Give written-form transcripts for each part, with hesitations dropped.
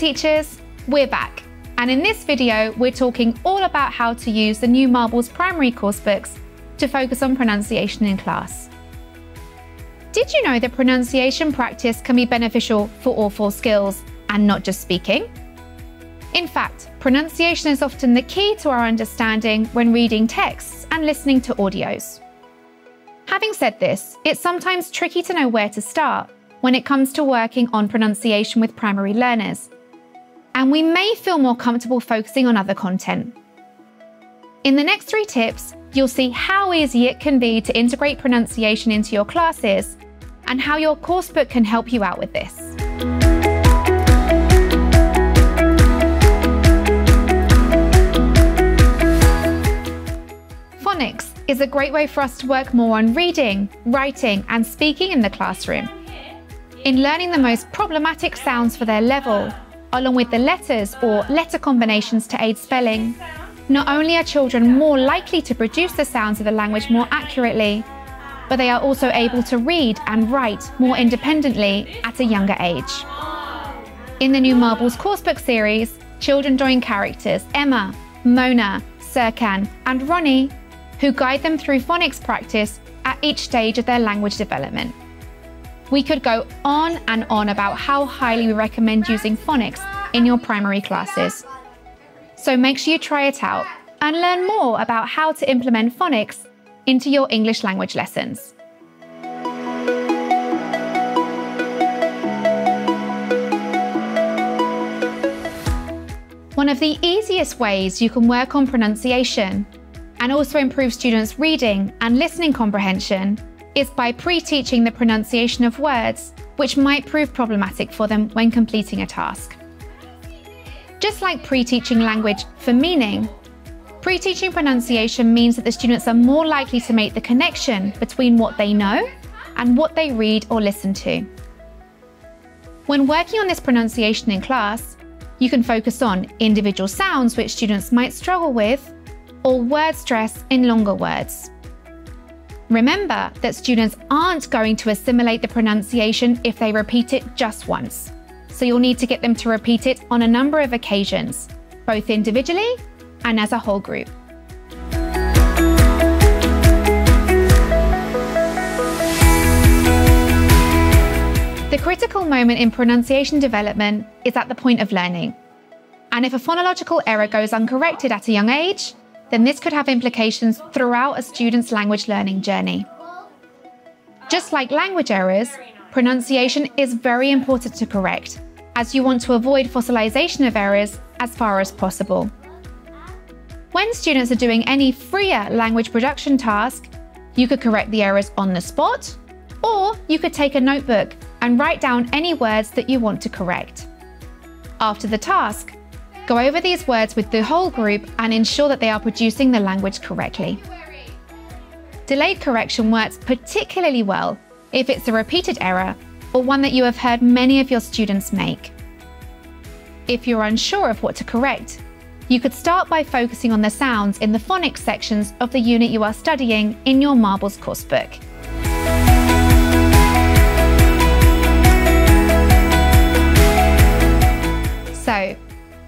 teachers, we're back. And in this video, we're talking all about how to use the new Marbles Primary course books to focus on pronunciation in class. Did you know that pronunciation practice can be beneficial for all 4 skills and not just speaking? In fact, pronunciation is often the key to our understanding when reading texts and listening to audios. Having said this, it's sometimes tricky to know where to start when it comes to working on pronunciation with primary learners, and we may feel more comfortable focusing on other content. In the next 3 tips, you'll see how easy it can be to integrate pronunciation into your classes and how your coursebook can help you out with this. Phonics is a great way for us to work more on reading, writing, and speaking in the classroom. In learning the most problematic sounds for their level, along with the letters or letter combinations to aid spelling, not only are children more likely to produce the sounds of the language more accurately, but they are also able to read and write more independently at a younger age. In the new Marbles coursebook series, children join characters Emma, Mona, Serkan, and Ronnie, who guide them through phonics practice at each stage of their language development. We could go on and on about how highly we recommend using phonics in your primary classes. So make sure you try it out and learn more about how to implement phonics into your English language lessons. One of the easiest ways you can work on pronunciation and also improve students' reading and listening comprehension is by pre-teaching the pronunciation of words which might prove problematic for them when completing a task. Just like pre-teaching language for meaning, pre-teaching pronunciation means that the students are more likely to make the connection between what they know and what they read or listen to. When working on this pronunciation in class, you can focus on individual sounds which students might struggle with, or word stress in longer words. Remember that students aren't going to assimilate the pronunciation if they repeat it just once, so you'll need to get them to repeat it on a number of occasions, both individually and as a whole group. The critical moment in pronunciation development is at the point of learning, and if a phonological error goes uncorrected at a young age, then this could have implications throughout a student's language learning journey. Just like language errors, pronunciation is very important to correct, as you want to avoid fossilization of errors as far as possible. When students are doing any freer language production task, you could correct the errors on the spot, or you could take a notebook and write down any words that you want to correct. After the task, go over these words with the whole group and ensure that they are producing the language correctly. Delayed correction works particularly well if it's a repeated error or one that you have heard many of your students make. If you're unsure of what to correct, you could start by focusing on the sounds in the phonics sections of the unit you are studying in your Marbles coursebook. So,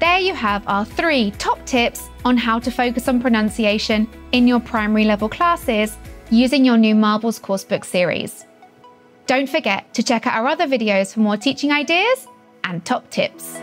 there you have our 3 top tips on how to focus on pronunciation in your primary level classes using your new Marbles coursebook series. Don't forget to check out our other videos for more teaching ideas and top tips.